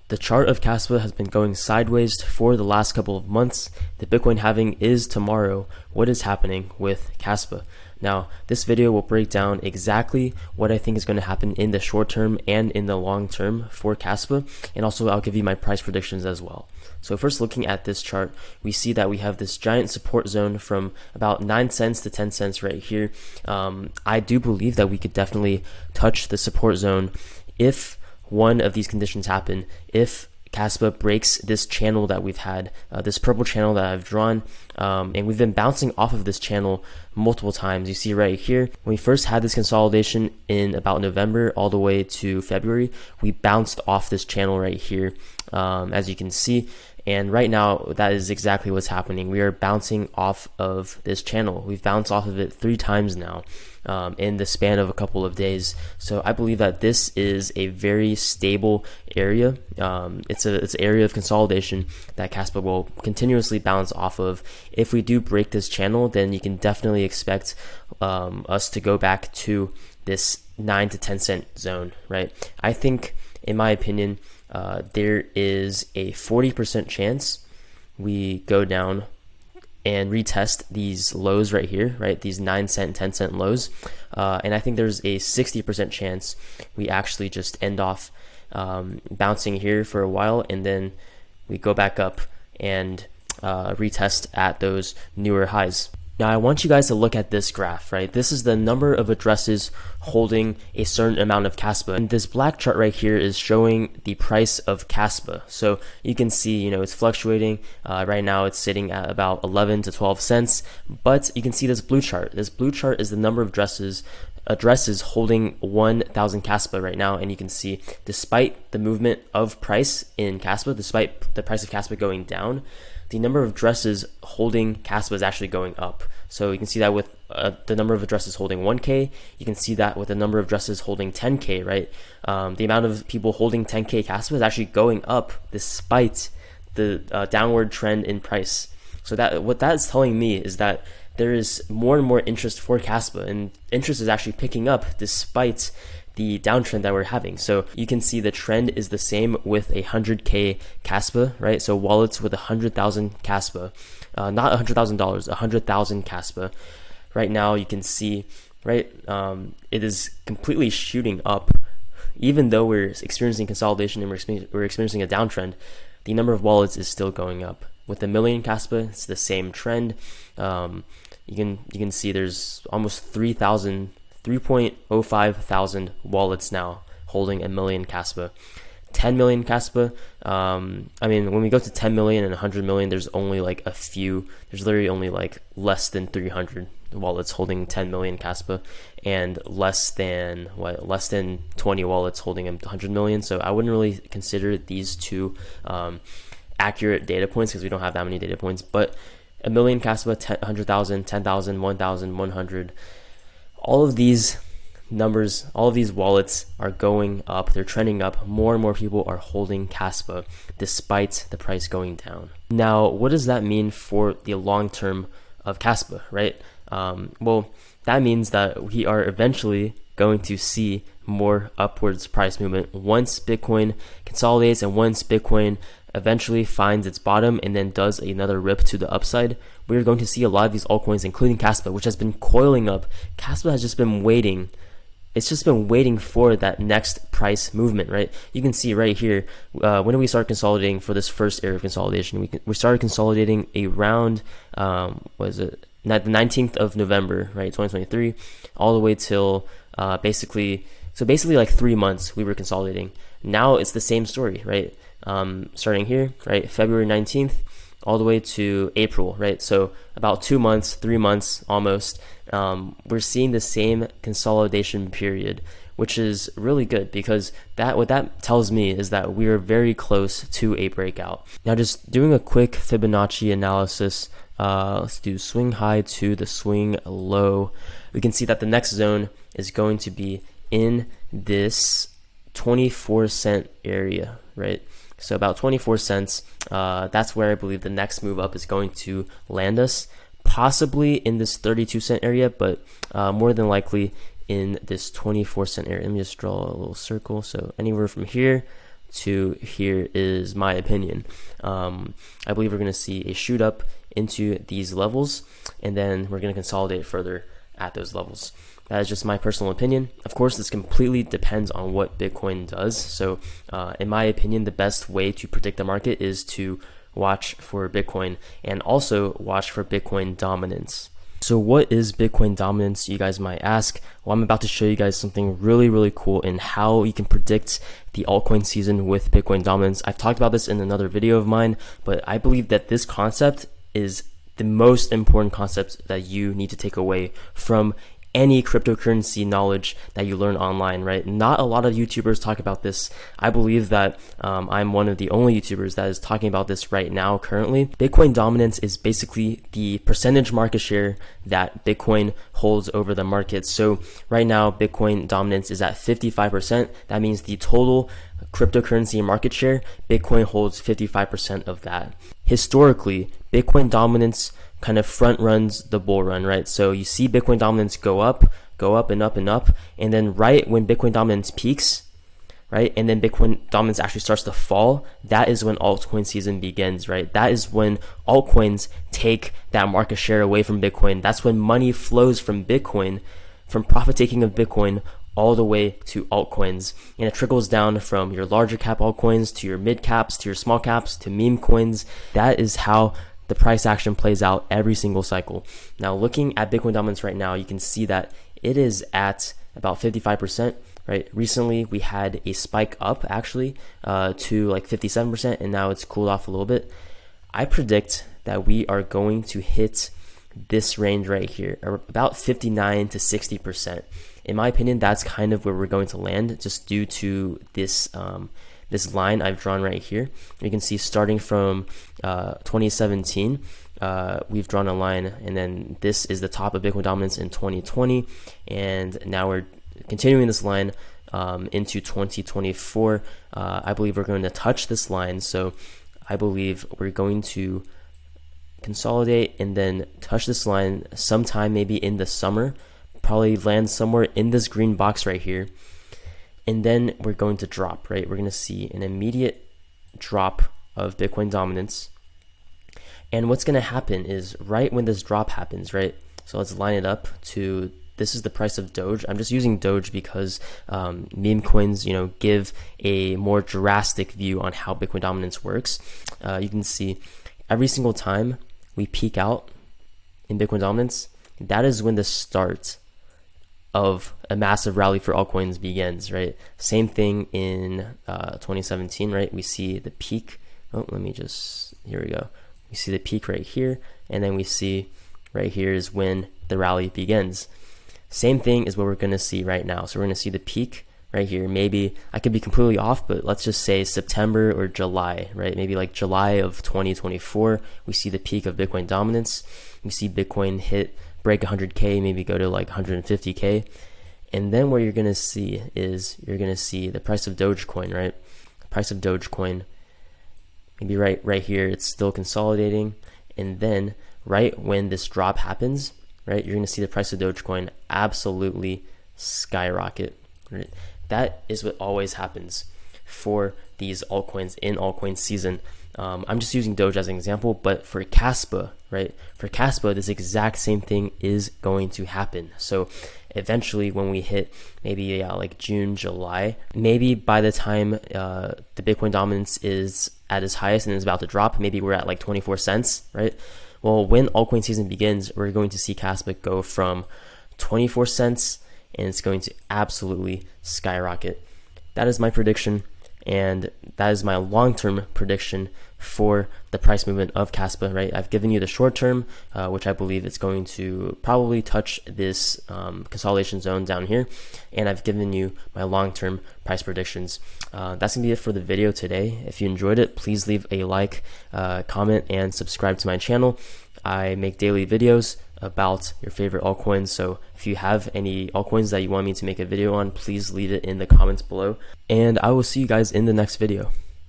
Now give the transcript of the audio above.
The chart of Kaspa has been going sideways for the last couple of months. The Bitcoin halving is tomorrow. What is happening with Kaspa? Now, this video will break down exactly what I think is going to happen in the short term and in the long term for Kaspa, and also I'll give you my price predictions as well. So first, looking at this chart, we see that we have this giant support zone from about 9 cents to 10 cents right here. I do believe that we could definitely touch the support zone if one of these conditions happen. If Kaspa breaks this channel that we've had, this purple channel that I've drawn, and we've been bouncing off of this channel multiple times. You see right here, when we first had this consolidation in about November all the way to February, we bounced off this channel right here, as you can see. And right now, that is exactly what's happening. We are bouncing off of this channel. We've bounced off of it 3 times now in the span of a couple of days. So I believe that this is a very stable area. It's an area of consolidation that Kaspa will continuously bounce off of. If we do break this channel, then you can definitely expect us to go back to this 9 to 10 cent zone, right? I think, in my opinion, there is a 40% chance we go down and retest these lows right here, right? These 9 cent, 10 cent lows. And I think there's a 60% chance we actually just end off bouncing here for a while, and then we go back up and retest at those newer highs. Now, I want you guys to look at this graph, right? This is the number of addresses holding a certain amount of Kaspa. And this black chart right here is showing the price of Kaspa. So you can see, it's fluctuating. Right now, it's sitting at about 11 to 12 cents. But you can see this blue chart. This blue chart is the number of addresses holding 1,000 Kaspa right now. And you can see, despite the movement of price in Kaspa, despite the price of Kaspa going down, the number of addresses holding Kaspa is actually going up. So you can see that with the number of addresses holding 1K. You can see that with the number of addresses holding 10K, right? The amount of people holding 10K Kaspa is actually going up despite the downward trend in price. So what that is telling me is that there is more and more interest for Kaspa, and interest is actually picking up despite the downtrend that we're having. So you can see the trend is the same with 100K Kaspa, right? So wallets with 100,000 Kaspa, not $100,000, 100,000 Kaspa. Right now you can see, right, it is completely shooting up. Even though we're experiencing consolidation and we're experiencing a downtrend, the number of wallets is still going up. With 1 million Kaspa, it's the same trend. You can see there's almost 3.05 thousand wallets now holding 1 million Kaspa. 10 million Kaspa, I mean, when we go to 10 million and 100 million, there's only like a few, there's literally only like less than 300 wallets holding 10 million Kaspa, and less than 20 wallets holding 100 million. So I wouldn't really consider these two accurate data points because we don't have that many data points. But 1 million Kaspa, 100,000, 10,000, 1,000, 100, all of these numbers, all of these wallets are going up. They're trending up. More and more people are holding Kaspa despite the price going down. Now, what does that mean for the long term of Kaspa, right? Well, that means that we are eventually going to see more upwards price movement once Bitcoin consolidates and once Bitcoin eventually finds its bottom and then does another rip to the upside. We're going to see a lot of these altcoins, including Kaspa, which has been coiling up. Kaspa has just been waiting. It's just been waiting for that next price movement, right? You can see right here, when did we start consolidating for this first area of consolidation? We started consolidating around, the 19th of November, right, 2023, all the way till basically like 3 months we were consolidating. Now it's the same story, right? Starting here, right, February 19th, all the way to April, right? So about 2 months, 3 months almost. We're seeing the same consolidation period, which is really good because what that tells me is that we are very close to a breakout. Now, just doing a quick Fibonacci analysis, let's do swing high to the swing low. We can see that the next zone is going to be in this 24 cent area, right? So about 24 cents, that's where I believe the next move up is going to land us, possibly in this 32 cent area, but more than likely in this 24 cent area. Let me just draw a little circle. So anywhere from here to here is my opinion. I believe we're going to see a shoot up into these levels, and then we're going to consolidate further at those levels. That is just my personal opinion. Of course, this completely depends on what Bitcoin does. So in my opinion, the best way to predict the market is to watch for Bitcoin and also watch for Bitcoin dominance. So what is Bitcoin dominance, you guys might ask? Well, I'm about to show you guys something really cool in how you can predict the altcoin season with Bitcoin dominance. I've talked about this in another video of mine, but I believe that this concept is the most important concept that you need to take away from any cryptocurrency knowledge that you learn online, right? Not a lot of YouTubers talk about this. I believe that I'm one of the only YouTubers that is talking about this right now currently. Bitcoin dominance is basically the percentage market share that Bitcoin holds over the market. So right now, Bitcoin dominance is at 55%. That means the total cryptocurrency market share, Bitcoin holds 55% of that. Historically, Bitcoin dominance kind of front runs the bull run, right? So you see Bitcoin dominance go up and up and up, and then right when Bitcoin dominance peaks, right, and then Bitcoin dominance actually starts to fall, that is when altcoin season begins, right? That is when altcoins take that market share away from Bitcoin. That's when money flows from Bitcoin, from profit taking of Bitcoin, all the way to altcoins, and it trickles down from your larger cap altcoins to your mid caps to your small caps to meme coins. That is how the price action plays out every single cycle. Now, looking at Bitcoin dominance right now, you can see that it is at about 55%, right? Recently, we had a spike up actually to like 57%, and now it's cooled off a little bit. I predict that we are going to hit this range right here, about 59 to 60%. In my opinion, that's kind of where we're going to land, just due to this this line I've drawn right here. You can see starting from 2017, we've drawn a line, and then this is the top of Bitcoin dominance in 2020, and now we're continuing this line into 2024. I believe we're going to touch this line, so I believe we're going to consolidate and then touch this line sometime maybe in the summer, probably land somewhere in this green box right here, and then we're going to drop, right? We're going to see an immediate drop of Bitcoin dominance, and what's going to happen is right when this drop happens, right? So let's line it up to, this is the price of Doge. I'm just using Doge because meme coins, you know, give a more drastic view on how Bitcoin dominance works. You can see every single time we peak out in Bitcoin dominance, that is when the start of a massive rally for altcoins begins, right? Same thing in 2017, right? We see the peak. Oh, let me just, here we go. We see the peak right here, and then we see right here is when the rally begins. Same thing is what we're going to see right now. So we're going to see the peak right here. Maybe I could be completely off, but let's just say September or July, right? Maybe like July of 2024, we see the peak of Bitcoin dominance. We see Bitcoin break 100K, maybe go to like 150K. And then what you're going to see is you're going to see the price of Dogecoin, right? The price of Dogecoin, maybe right here, it's still consolidating. And then right when this drop happens, right, you're going to see the price of Dogecoin absolutely skyrocket, right? That is what always happens for these altcoins in altcoin season. I'm just using Doge as an example, but for Kaspa, right? For Kaspa, this exact same thing is going to happen. So eventually when we hit maybe like June, July, maybe by the time the Bitcoin dominance is at its highest and is about to drop, maybe we're at like 24 cents, right? Well, when altcoin season begins, we're going to see Kaspa go from 24 cents and it's going to absolutely skyrocket. That is my prediction, and that is my long-term prediction for the price movement of Kaspa, right? I've given you the short term, which I believe it's going to probably touch this consolidation zone down here, and I've given you my long-term price predictions. That's gonna be it for the video today. If you enjoyed it, please leave a like, comment, and subscribe to my channel. I make daily videos about your favorite altcoins, so if you have any altcoins that you want me to make a video on, please leave it in the comments below, and I will see you guys in the next video.